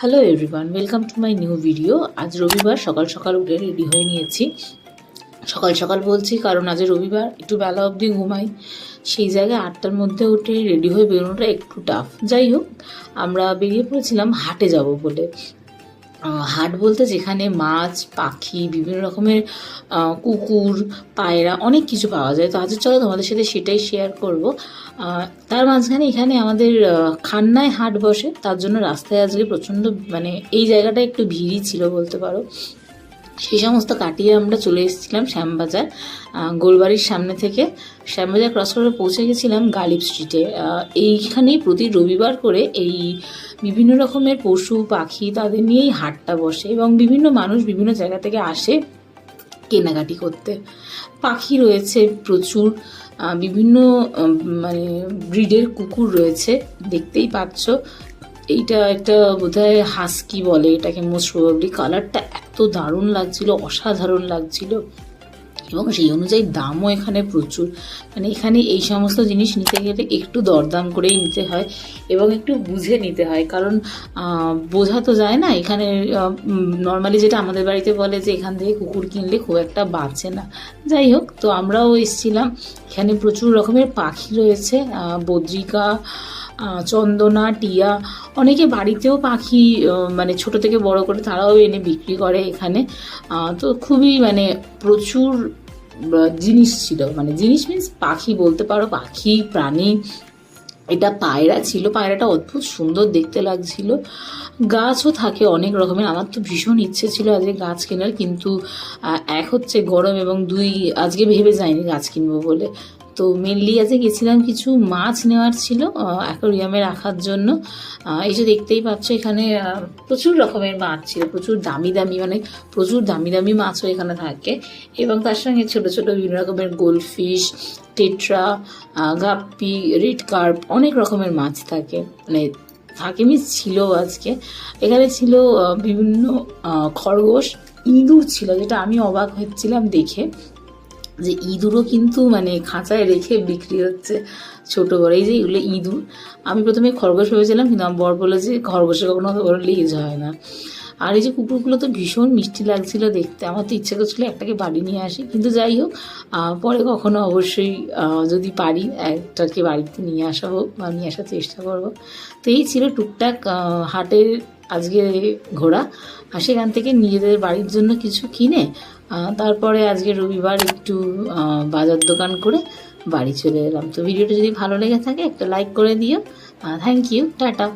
Hello everyone, welcome to my new video. আজ রবিবার, সকাল সকাল উঠে রেডি হয়ে নিয়েছি। সকাল সকাল বলছি কারণ আজ রবিবার, একটু বেলা অবধি ঘুমাই। সেই জায়গায় 8টার মধ্যে উঠে রেডি হয়ে বেরোনোটা একটু টাফ। যাই হোক, আমরা বেরিয়ে পড়েছিলাম হাটে যাব বলে। হাট বলতে যেখানে মাছ, পাখি, বিভিন্ন রকমের কুকুর, পায়রা, অনেক কিছু পাওয়া যায়। তো আজ চলো তোমাদের সাথে সেটাই শেয়ার করব। তার মাঝখানে এখানে আমাদের খান্নায় হাট বসে, তার জন্য রাস্তায় আজকে প্রচণ্ড এই জায়গাটা একটু ভিড়ই ছিল বলতে পারো। সেই সমস্ত কাটিয়ে আমরা চলে এসেছিলাম শ্যামবাজার, গোলবাড়ির সামনে থেকে শ্যামবাজার ক্রস করে পৌঁছে গেছিলাম গালিব স্ট্রিটে। এইখানেই প্রতি রবিবার করে এই বিভিন্ন রকমের পশু পাখি তাদের নিয়েই হাটটা বসে এবং বিভিন্ন মানুষ বিভিন্ন জায়গা থেকে আসে কেনাকাটি করতে। পাখি রয়েছে প্রচুর, বিভিন্ন ব্রিডের কুকুর রয়েছে, দেখতেই পাচ্ছ। এইটা একটা বোধহয় হাস্কি বলে এটাকে, মোস্ট প্রবাবলি। কালারটা এত দারুণ লাগছিল, অসাধারণ লাগছিল, এবং সেই অনুযায়ী দামও এখানে প্রচুর। এখানে এই সমস্ত জিনিস নিতে গেলে একটু দরদাম করেই নিতে হয় এবং একটু বুঝে নিতে হয়, কারণ বোঝা তো যায় না। এখানে নর্মালি যেটা আমাদের বাড়িতে বলে যে এখান থেকে কুকুর কিনলে খুব একটা বাঁচে না। যাই হোক, তো আমরাও এসেছিলাম। এখানে প্রচুর রকমের পাখি রয়েছে, বদ্রিকা, চন্দনা, টিয়া, অনেকে বাড়িতেও পাখি ছোট থেকে বড় করে তারাও এনে বিক্রি করে এখানে। তো খুবই প্রচুর জিনিস ছিল, জিনিস মিন্স পাখি বলতে পারো, পাখি প্রাণী। এটা পায়রা ছিল, পায়রাটা অদ্ভুত সুন্দর দেখতে লাগছিল। গাছও থাকে অনেক রকমের। আমার তো ভীষণ ইচ্ছে ছিল আজকে গাছ কেনার, কিন্তু এক হচ্ছে গরম এবং দুই আজকে ভেবে যাইনি গাছ কিনবো বলে। তো মেনলি আজকে গেছিলাম কিছু মাছ নেওয়ার ছিল অ্যাকোরিয়ামে রাখার জন্য। এই যে দেখতেই পাচ্ছ এখানে প্রচুর রকমের মাছ ছিল, প্রচুর দামি দামি প্রচুর দামি দামি মাছও এখানে থাকে, এবং তার সঙ্গে ছোট ছোট বিভিন্ন রকমের গোল্ডফিশ, টেট্রা, গাপ্পি, রেড কার্প, অনেক রকমের মাছ থাকে। থাকে মিস ছিল আজকে। এখানে ছিল বিভিন্ন খরগোশ, ইঁদুর ছিল, যেটা আমি অবাক হচ্ছিলাম দেখে যে ইঁদুরও কিন্তু খাঁচায় রেখে বিক্রি হচ্ছে, ছোট বড়। এই যে এগুলো ইঁদুর, আমি প্রথমে খরগোশ ভেবেছিলাম, কিন্তু আমার বর বলে যে খরগোশে কখনো অত বড় লেজ হয় না। আর এই যে কুকুরগুলো তো ভীষণ মিষ্টি লাগছিল দেখতে। আমার তো ইচ্ছে করছিল একটাকে বাড়ি নিয়ে আসি, কিন্তু যাই হোক, পরে কখনো অবশ্যই যদি পারি একটাকে বাড়িতে নিয়ে আসাবো বা নিয়ে আসার চেষ্টা করবো। তো এই ছিল টুকটাক হাটের আজকে ঘোরা। আর সেখান থেকে নিজেদের বাড়ির জন্য কিছু কিনে তারপরে আজকে রবিবার একটু বাজার দোকান করে বাড়ি চলে এলাম। তো ভিডিওটা যদি ভালো লেগে থাকে একটা লাইক করে দিও। Thank you, tata.